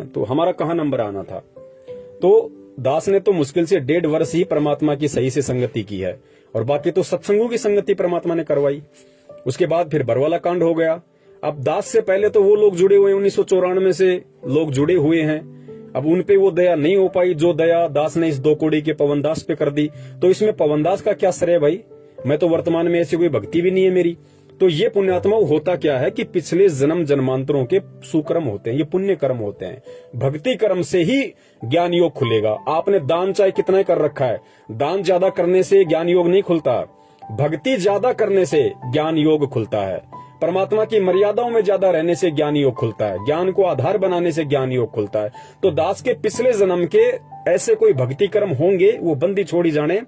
तो हमारा कहां नंबर आना था। तो दास ने तो मुश्किल से 1.5 वर्ष ही परमात्मा की सही से संगति की है, और बाकी तो सत्संगों की संगति परमात्मा ने करवाई। उसके बाद फिर बरवाला कांड हो गया। अब दास से पहले तो वो लोग जुड़े हुए 1994 से लोग जुड़े हुए हैं, अब उनपे वो दया नहीं हो पाई जो दया दास ने इस 2 कौड़ी के पवनदास पे कर दी। तो इसमें पवनदास का क्या श्रेय भाई, मैं तो वर्तमान में ऐसी कोई भक्ति भी नहीं है मेरी। तो ये पुण्यात्मा होता क्या है कि पिछले जन्म जन्मांतरों के सुकर्म होते हैं, ये पुण्य कर्म होते हैं। भक्ति कर्म से ही ज्ञान योग खुलेगा। आपने दान चाहे कितना ही कर रखा है, दान ज्यादा करने से ज्ञान योग नहीं खुलता, भक्ति ज्यादा करने से ज्ञान योग खुलता है। परमात्मा की मर्यादाओं में ज्यादा रहने से ज्ञान योग खुलता है, ज्ञान को आधार बनाने से ज्ञान योग खुलता है। तो दास के पिछले जन्म के ऐसे कोई भक्ति कर्म होंगे, वो बंदी छोड़ी जाने,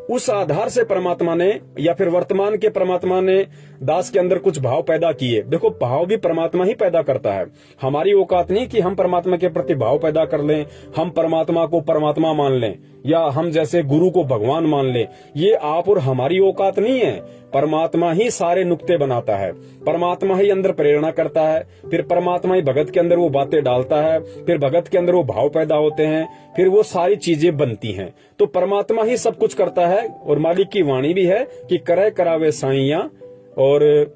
उस आधार से परमात्मा ने या फिर वर्तमान के परमात्मा ने दास के अंदर कुछ भाव पैदा किए। देखो, भाव भी परमात्मा ही पैदा करता है, हमारी औकात नहीं कि हम परमात्मा के प्रति भाव पैदा कर लें, हम परमात्मा को परमात्मा मान लें। या हम जैसे गुरु को भगवान मान ले, ये आप और हमारी औकात नहीं है। परमात्मा ही सारे नुक्ते बनाता है, परमात्मा ही अंदर प्रेरणा करता है, फिर परमात्मा ही भगत के अंदर वो बातें डालता है, फिर भगत के अंदर वो भाव पैदा होते हैं, फिर वो सारी चीजें बनती हैं। तो परमात्मा ही सब कुछ करता है। और मालिक की वाणी भी है कि करे करावे साइया और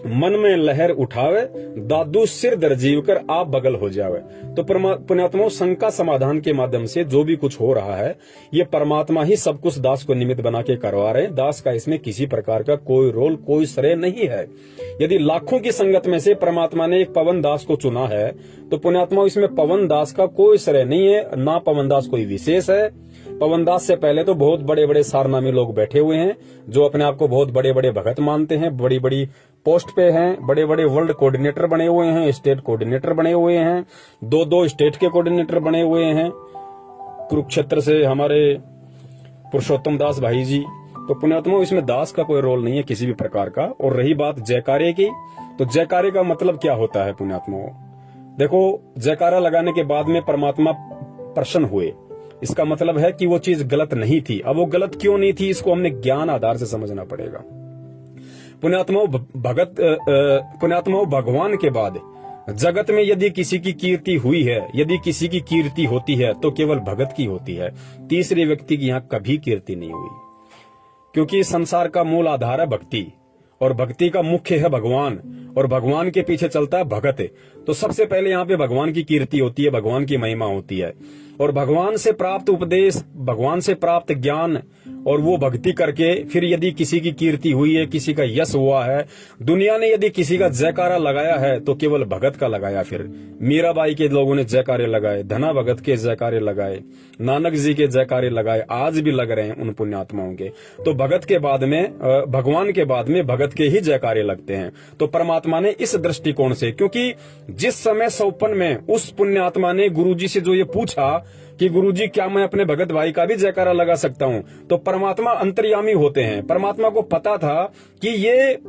मन में लहर उठावे, दादू सिर दरजीव कर आप बगल हो जावे। तो पुण्यात्माओं, शंका समाधान के माध्यम से जो भी कुछ हो रहा है, ये परमात्मा ही सब कुछ दास को निमित्त बना के करवा रहे हैं। दास का इसमें किसी प्रकार का कोई रोल, कोई श्रेय नहीं है। यदि लाखों की संगत में से परमात्मा ने एक पवन दास को चुना है, तो पुण्यात्माओं, इसमें पवन दास का कोई श्रेय नहीं है, ना पवन दास कोई विशेष है। पवन दास से पहले तो बहुत बड़े बड़े सारनामी लोग बैठे हुए हैं, जो अपने आप को बहुत बड़े बड़े भगत मानते हैं, बड़ी बड़ी पोस्ट पे हैं, बड़े बड़े वर्ल्ड कोऑर्डिनेटर बने हुए हैं, स्टेट कोऑर्डिनेटर बने हुए हैं, दो स्टेट के कोऑर्डिनेटर बने हुए हैं। कुरुक्षेत्र से हमारे पुरुषोत्तम दास भाई जी। तो पुण्यात्माओं, इसमें दास का कोई रोल नहीं है किसी भी प्रकार का। और रही बात जयकारे की, तो जयकारे का मतलब क्या होता है पुण्यात्माओं? देखो, जयकारा लगाने के बाद में परमात्मा प्रसन्न हुए, इसका मतलब है कि वो चीज गलत नहीं थी। अब वो गलत क्यों नहीं थी, इसको हमने ज्ञान आधार से समझना पड़ेगा। पुण्यात्माओं, भगवान के बाद जगत में यदि किसी की कीर्ति हुई है, यदि किसी की कीर्ति होती है, तो केवल भगत की होती है। तीसरे व्यक्ति की यहाँ कभी कीर्ति नहीं हुई, क्योंकि संसार का मूल आधार है भक्ति, और भक्ति का मुख्य है भगवान, और भगवान के पीछे चलता है भगत। तो सबसे पहले यहाँ पे भगवान की कीर्ति होती है, भगवान की महिमा होती है, और भगवान से प्राप्त उपदेश, भगवान से प्राप्त ज्ञान, और वो भक्ति करके फिर यदि किसी की कीर्ति हुई है, किसी का यश हुआ है, दुनिया ने यदि किसी का जयकारा लगाया है, तो केवल भगत का लगाया। फिर मीराबाई के लोगों ने जयकारे लगाए, धना भगत के जयकारे लगाए, नानक जी के जयकारे लगाए, आज भी लग रहे हैं उन पुण्यात्माओं के। तो भगत के बाद में, भगवान के बाद में भगत के ही जयकारे लगते हैं। तो परमात्मा ने इस दृष्टिकोण से, क्योंकि जिस समय 54 में उस पुण्यात्मा ने गुरुजी से जो ये पूछा कि गुरुजी क्या मैं अपने भगत भाई का भी जयकारा लगा सकता हूं, तो परमात्मा अंतर्यामी होते हैं। परमात्मा को पता था कि ये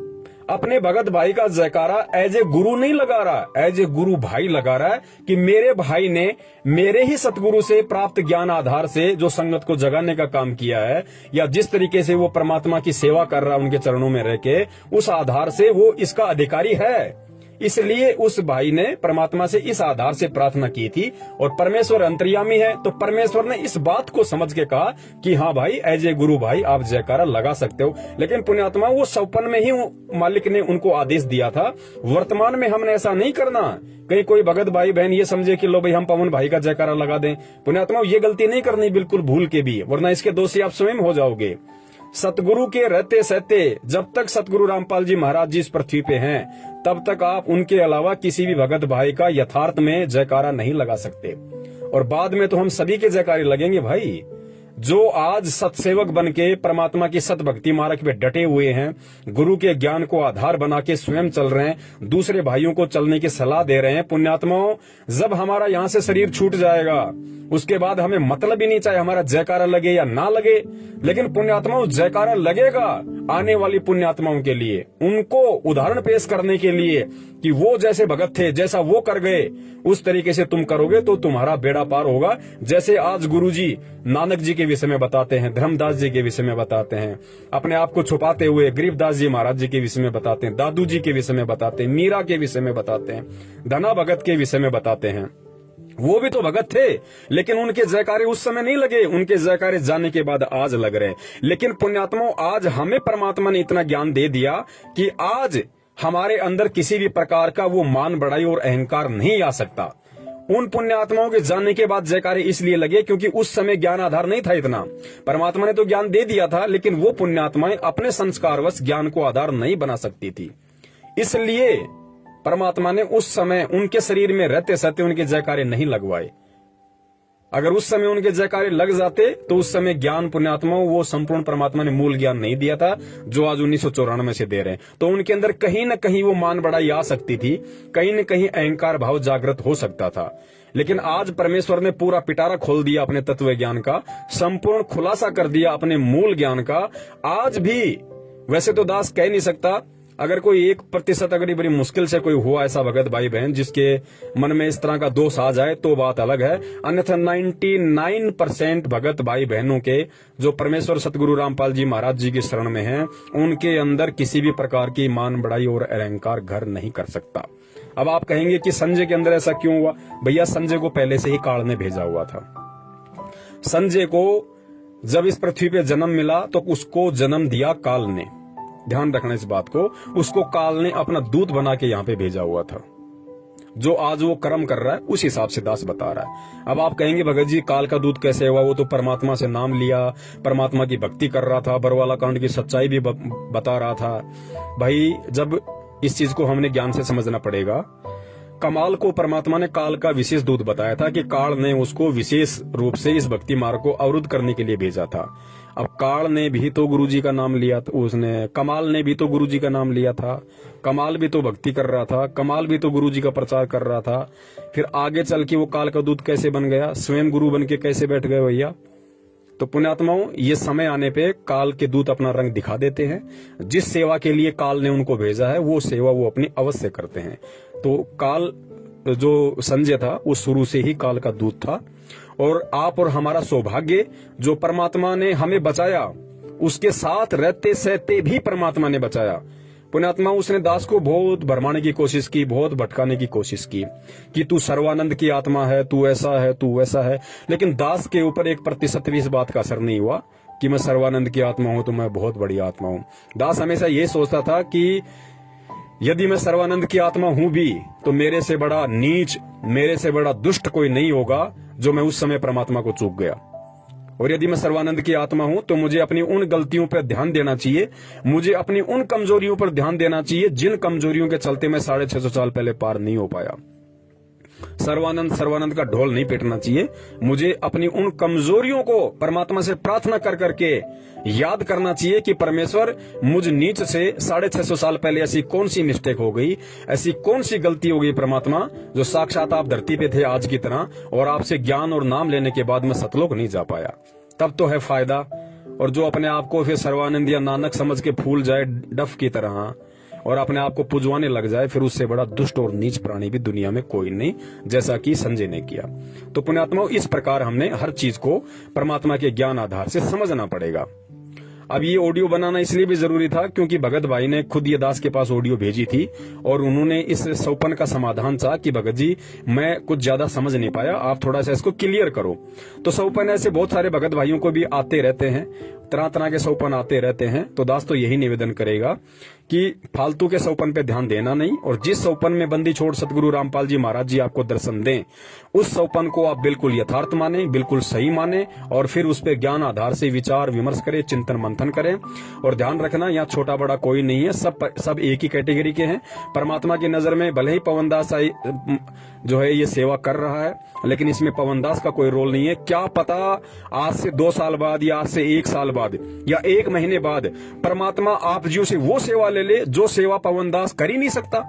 अपने भगत भाई का जयकारा एज ए गुरु नहीं लगा रहा, एज ए गुरु भाई लगा रहा है, कि मेरे भाई ने मेरे ही सतगुरु से प्राप्त ज्ञान आधार से जो संगत को जगाने का काम किया है, या जिस तरीके से वो परमात्मा की सेवा कर रहा है उनके चरणों में रह के, उस आधार से वो इसका अधिकारी है। इसलिए उस भाई ने परमात्मा से इस आधार से प्रार्थना की थी। और परमेश्वर अंतर्यामी है, तो परमेश्वर ने इस बात को समझ के कहा कि हाँ भाई, एज ए गुरु भाई आप जयकारा लगा सकते हो। लेकिन पुण्यात्मा, वो 54 में ही मालिक ने उनको आदेश दिया था। वर्तमान में हमने ऐसा नहीं करना, कहीं कोई भगत भाई बहन ये समझे कि लो भाई हम पवन भाई का जयकारा लगा दें। पुण्यात्मा, ये गलती नहीं करनी बिल्कुल भूल के भी, वरना इसके दोषी आप स्वयं हो जाओगे। सतगुरु के रहते सहते, जब तक सतगुरु रामपाल जी महाराज जी इस पृथ्वी पे हैं, तब तक आप उनके अलावा किसी भी भगत भाई का यथार्थ में जयकारा नहीं लगा सकते। और बाद में तो हम सभी के जयकारे लगेंगे भाई। जो आज सतसेवक बन के परमात्मा की सत भक्ति मार्ग पे डटे हुए हैं, गुरु के ज्ञान को आधार बना के स्वयं चल रहे हैं, दूसरे भाइयों को चलने की सलाह दे रहे हैं, पुण्यात्माओं, जब हमारा यहाँ से शरीर छूट जाएगा, उसके बाद हमें मतलब ही नहीं चाहे हमारा जयकारा लगे या ना लगे, लेकिन पुण्यात्माओं जयकारा लगेगा आने वाली पुण्यात्माओं के लिए, उनको उदाहरण पेश करने के लिए कि वो जैसे भगत थे, जैसा वो कर गए, उस तरीके से तुम करोगे तो तुम्हारा बेड़ा पार होगा। जैसे आज गुरुजी नानक जी के विषय में बताते हैं, धर्मदास जी के विषय में बताते हैं, अपने आप को छुपाते हुए गरीबदास जी महाराज जी के विषय में बताते हैं, दादू जी के विषय में बताते हैं, मीरा के विषय में बताते हैं, धना भगत के विषय में बताते हैं। वो भी तो भगत थे, लेकिन उनके जयकारे उस समय नहीं लगे, उनके जयकारे जाने के बाद आज लग रहे। लेकिन पुण्यात्माओं, आज हमें परमात्मा ने इतना ज्ञान दे दिया कि आज हमारे अंदर किसी भी प्रकार का वो मान बढ़ाई और अहंकार नहीं आ सकता। उन पुण्यात्माओं के जाने के बाद जयकारे इसलिए लगे क्योंकि उस समय ज्ञान आधार नहीं था इतना। परमात्मा ने तो ज्ञान दे दिया था, लेकिन वो पुण्यात्माएं अपने संस्कारवश ज्ञान को आधार नहीं बना सकती थी। इसलिए परमात्मा ने उस समय उनके शरीर में रहते सहते उनके जयकारे नहीं लगवाए। अगर उस समय उनके जयकारे लग जाते तो उस समय ज्ञान पुण्यात्माओं वो संपूर्ण परमात्मा ने मूल ज्ञान नहीं दिया था जो आज 1994 से दे रहे हैं। तो उनके अंदर कहीं न कहीं वो मान बढ़ाई आ सकती थी, कहीं न कहीं अहंकार भाव जागृत हो सकता था। लेकिन आज परमेश्वर ने पूरा पिटारा खोल दिया अपने तत्व ज्ञान का, संपूर्ण खुलासा कर दिया अपने मूल ज्ञान का। आज भी वैसे तो दास कह नहीं सकता, अगर कोई 1% अगर बड़ी मुश्किल से कोई हुआ ऐसा भगत भाई बहन जिसके मन में इस तरह का दोष आ जाए तो बात अलग है, अन्यथा 99% भगत भाई बहनों के जो परमेश्वर सतगुरु रामपाल जी महाराज जी की शरण में हैं, उनके अंदर किसी भी प्रकार की मान बढ़ाई और अहंकार घर नहीं कर सकता। अब आप कहेंगे कि संजय के अंदर ऐसा क्यों हुआ? भैया, संजय को पहले से ही काल ने भेजा हुआ था। संजय को जब इस पृथ्वी पे जन्म मिला तो उसको जन्म दिया काल ने, ध्यान रखना इस बात को। उसको काल ने अपना दूत बना के यहाँ पे भेजा हुआ था। जो आज वो कर्म कर रहा है उस हिसाब से दास बता रहा है। अब आप कहेंगे भगत जी काल का दूत कैसे हुआ? वो तो परमात्मा से नाम लिया, परमात्मा की भक्ति कर रहा था, बरवाला कांड की सच्चाई भी बता रहा था। भाई, जब इस चीज को हमने ज्ञान से समझना पड़ेगा। कमाल को परमात्मा ने काल का विशेष दूत बताया था कि काल ने उसको विशेष रूप से इस भक्ति मार्ग को अवरुद्ध करने के लिए भेजा था। अब काल ने भी तो गुरुजी का नाम लिया, उसने कमाल ने भी तो गुरुजी का नाम लिया था। कमाल भी तो भक्ति कर रहा था, कमाल भी तो गुरुजी का प्रचार कर रहा था। फिर आगे चल के वो काल का दूत कैसे बन गया? स्वयं गुरु बन के कैसे बैठ गए भैया? तो पुण्यात्माओं, ये समय आने पे काल के दूत अपना रंग दिखा देते हैं। जिस सेवा के लिए काल ने उनको भेजा है वो सेवा वो अपनी अवश्य करते हैं। तो काल जो संजय था वो शुरू से ही काल का दूत था। और आप और हमारा सौभाग्य जो परमात्मा ने हमें बचाया, उसके साथ रहते सहते भी परमात्मा ने बचाया। पुण्यात्मा, उसने दास को बहुत भरमाने की कोशिश की, बहुत भटकाने की कोशिश की कि तू सर्वानंद की आत्मा है, तू ऐसा है, तू वैसा है। लेकिन दास के ऊपर 1% भी इस बात का असर नहीं हुआ कि मैं सर्वानंद की आत्मा हूं तो मैं बहुत बड़ी आत्मा हूं। दास हमेशा ये सोचता था कि यदि मैं सर्वानंद की आत्मा हूं भी तो मेरे से बड़ा नीच, मेरे से बड़ा दुष्ट कोई नहीं होगा जो मैं उस समय परमात्मा को चूक गया। और यदि मैं सर्वानंद की आत्मा हूं तो मुझे अपनी उन गलतियों पर ध्यान देना चाहिए, मुझे अपनी उन कमजोरियों पर ध्यान देना चाहिए जिन कमजोरियों के चलते मैं 650 साल पहले पार नहीं हो पाया। सर्वानंद का ढोल नहीं पीटना चाहिए। मुझे अपनी उन कमजोरियों को परमात्मा से प्रार्थना कर करके याद करना चाहिए कि परमेश्वर, मुझ नीच से 650 साल पहले ऐसी कौन सी मिस्टेक हो गई, ऐसी कौन सी गलती हो गई परमात्मा, जो साक्षात आप धरती पे थे आज की तरह और आपसे ज्ञान और नाम लेने के बाद मैं सतलोक नहीं जा पाया। तब तो है फायदा। और जो अपने आप को फिर सर्वानंद या नानक समझ के फूल जाए डफ की तरह और अपने आप को पुजवाने लग जाए, फिर उससे बड़ा दुष्ट और नीच प्राणी भी दुनिया में कोई नहीं, जैसा कि संजय ने किया। तो पुण्यात्माओं, इस प्रकार हमने हर चीज को परमात्मा के ज्ञान आधार से समझना पड़ेगा। अब ये ऑडियो बनाना इसलिए भी जरूरी था क्योंकि भगत भाई ने खुद ये दास के पास ऑडियो भेजी थी और उन्होंने इस सौपन का समाधान चाहा कि भगत जी, मैं कुछ ज्यादा समझ नहीं पाया, आप थोड़ा सा इसको क्लियर करो। तो सौपन ऐसे बहुत सारे भगत भाइयों को भी आते रहते हैं, तरह तरह के सौपन आते रहते हैं। तो दास तो यही निवेदन करेगा कि फालतू के सौपन पे ध्यान देना नहीं, और जिस सौपन में बंदी छोड़ सतगुरु रामपाल जी महाराज जी आपको दर्शन दें, उस सौपन को आप बिल्कुल यथार्थ माने, बिल्कुल सही माने, और फिर उस पे ज्ञान आधार से विचार विमर्श करें, चिंतन मंथन करें। और ध्यान रखना, यहाँ छोटा बड़ा कोई नहीं है, सब एक ही कैटेगरी के हैं। परमात्मा की नजर में भले ही पवनदास जो है ये सेवा कर रहा है, लेकिन इसमें पवनदास का कोई रोल नहीं है। क्या पता आज से 2 साल बाद या आज से 1 साल बाद या 1 महीने बाद परमात्मा आप जियों से वो सेवा ले ले जो सेवा पवनदास कर ही नहीं सकता,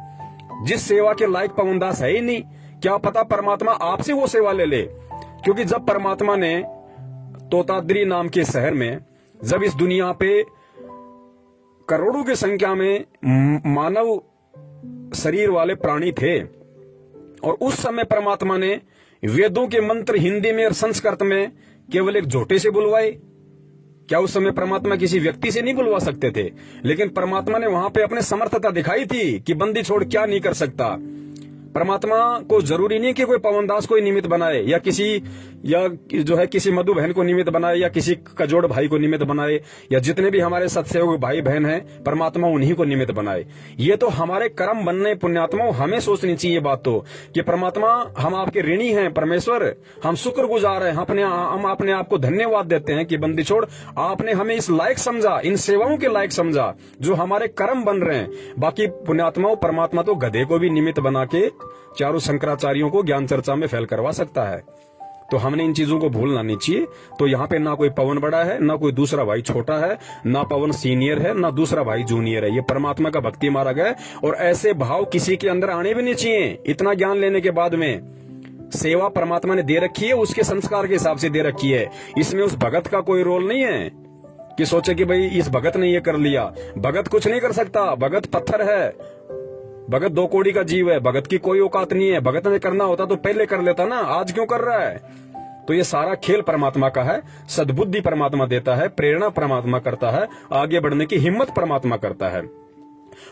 जिस सेवा के लायक पवनदास है ही नहीं। क्या पता परमात्मा आपसे वो सेवा ले ले, क्योंकि जब परमात्मा ने तोताद्री नाम के शहर में, जब इस दुनिया पे करोड़ों की संख्या में मानव शरीर वाले प्राणी थे और उस समय परमात्मा ने वेदों के मंत्र हिंदी में और संस्कृत में केवल एक झोटे से बुलवाए। क्या उस समय परमात्मा किसी व्यक्ति से नहीं बुलवा सकते थे? लेकिन परमात्मा ने वहां पे अपने समर्थता दिखाई थी कि बंदी छोड़ क्या नहीं कर सकता। परमात्मा को जरूरी नहीं कि कोई पवनदास को निमित्त बनाए या किसी मधु बहन को निमित्त बनाए या किसी कजोड़ भाई को निमित्त बनाए या जितने भी हमारे सत्सेवक भाई बहन हैं, परमात्मा उन्हीं को निमित्त बनाए। ये तो हमारे कर्म बनने पुण्यात्मा, हमें सोचनी चाहिए बात तो कि परमात्मा हम आपके ऋणी हैं, परमेश्वर हम शुक्रगुजार हैं, हम अपने आप को धन्यवाद देते हैं कि बंदी छोड़ आपने हमें इस लायक समझा, इन सेवाओं के लायक समझा जो हमारे कर्म बन रहे हैं। बाकी पुण्यात्माओं, परमात्मा तो गधे को भी निमित्त बना के चारों शंकराचार्यों को ज्ञान चर्चा में फेल करवा सकता है। तो हमने इन चीजों को भूलना नहीं चाहिए। तो यहाँ पे ना कोई पवन बड़ा है, ना कोई दूसरा भाई छोटा है, ना पवन सीनियर है, ना दूसरा भाई जूनियर है। ये परमात्मा का भक्ति मार्ग है और ऐसे भाव किसी के अंदर आने भी नहीं चाहिए। इतना ज्ञान लेने के बाद में सेवा परमात्मा ने दे रखी है, उसके संस्कार के हिसाब से दे रखी है, इसमें उस भगत का कोई रोल नहीं है। कि सोचे कि भाई इस भगत ने ये कर लिया। भगत कुछ नहीं कर सकता, भगत पत्थर है, भगत 2 कौड़ी का जीव है, भगत की कोई औकात नहीं है। भगत ने करना होता तो पहले कर लेता ना, आज क्यों कर रहा है? तो ये सारा खेल परमात्मा का है। सद्बुद्धि परमात्मा देता है, प्रेरणा परमात्मा करता है, आगे बढ़ने की हिम्मत परमात्मा करता है।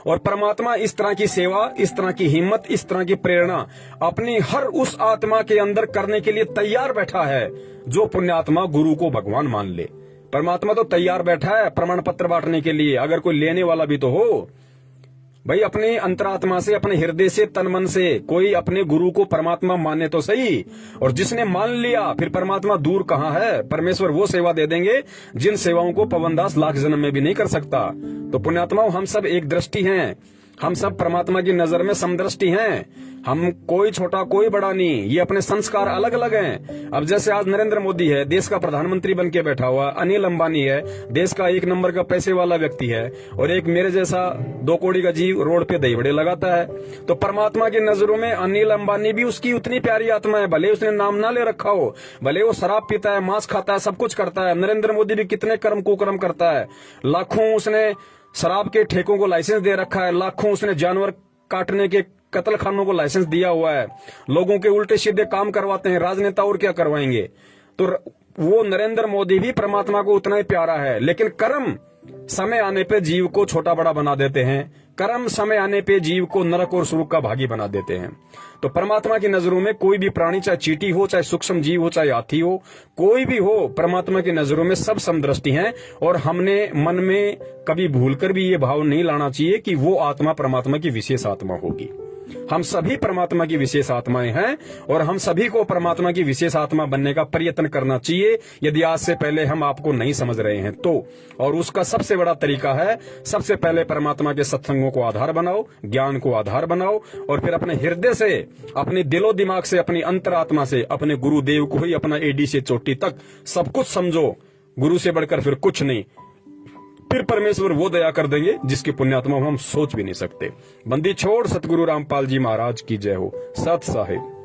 और परमात्मा इस तरह की सेवा, इस तरह की हिम्मत, इस तरह की प्रेरणा अपनी हर उस आत्मा के अंदर करने के लिए तैयार बैठा है जो पुण्यात्मा गुरु को भगवान मान ले। परमात्मा तो तैयार बैठा है प्रमाण पत्र बांटने के लिए, अगर कोई लेने वाला भी तो हो। भाई अपनी अंतरात्मा से, अपने हृदय से, तन मन से कोई अपने गुरु को परमात्मा माने तो सही। और जिसने मान लिया फिर परमात्मा दूर कहाँ है। परमेश्वर वो सेवा दे देंगे जिन सेवाओं को पवनदास लाख जन्म में भी नहीं कर सकता। तो पुण्यात्माओं, हम सब एक दृष्टि हैं, हम सब परमात्मा की नजर में समदृष्टि हैं। हम कोई छोटा कोई बड़ा नहीं, ये अपने संस्कार अलग अलग हैं। अब जैसे आज नरेंद्र मोदी है, देश का प्रधानमंत्री बन के बैठा हुआ, अनिल अंबानी है, देश का 1 नंबर का पैसे वाला व्यक्ति है, और एक मेरे जैसा 2 कौड़ी का जीव रोड पे दही बड़े लगाता है। तो परमात्मा की नजरों में अनिल अंबानी भी उसकी उतनी प्यारी आत्मा है, भले उसने नाम ना ले रखा हो, भले वो शराब पीता है, मांस खाता है, सब कुछ करता है। नरेंद्र मोदी भी कितने कर्म कुकर्म करता है, लाखों उसने शराब के ठेकों को लाइसेंस दे रखा है, लाखों उसने जानवर काटने के कत्ल खानों को लाइसेंस दिया हुआ है, लोगों के उल्टे सीधे काम करवाते हैं। राजनेता और क्या करवाएंगे? तो वो नरेंद्र मोदी भी परमात्मा को उतना ही प्यारा है। लेकिन कर्म समय आने पे जीव को छोटा बड़ा बना देते हैं, कर्म समय आने पे जीव को नरक और सुरक का भागी बना देते हैं। तो परमात्मा की नजरों में कोई भी प्राणी, चाहे चींटी हो, चाहे सूक्ष्म जीव हो, चाहे हाथी हो, कोई भी हो, परमात्मा की नजरों में सब समदृष्टि हैं। और हमने मन में कभी भूलकर भी ये भाव नहीं लाना चाहिए कि वो आत्मा परमात्मा की विशेष आत्मा होगी। हम सभी परमात्मा की विशेष आत्माएं हैं और हम सभी को परमात्मा की विशेष आत्मा बनने का प्रयत्न करना चाहिए, यदि आज से पहले हम आपको नहीं समझ रहे हैं तो। और उसका सबसे बड़ा तरीका है, सबसे पहले परमात्मा के सत्संगों को आधार बनाओ, ज्ञान को आधार बनाओ, और फिर अपने हृदय से, अपने दिलो दिमाग से, अपनी अंतरात्मा से अपने गुरुदेव को ही अपना एडी से चोटी तक सब कुछ समझो। गुरु से बढ़कर फिर कुछ नहीं। फिर परमेश्वर वो दया कर देंगे जिसकी पुण्यात्मा हम सोच भी नहीं सकते। बंदी छोड़ सतगुरु रामपाल जी महाराज की जय हो। सत साहिब।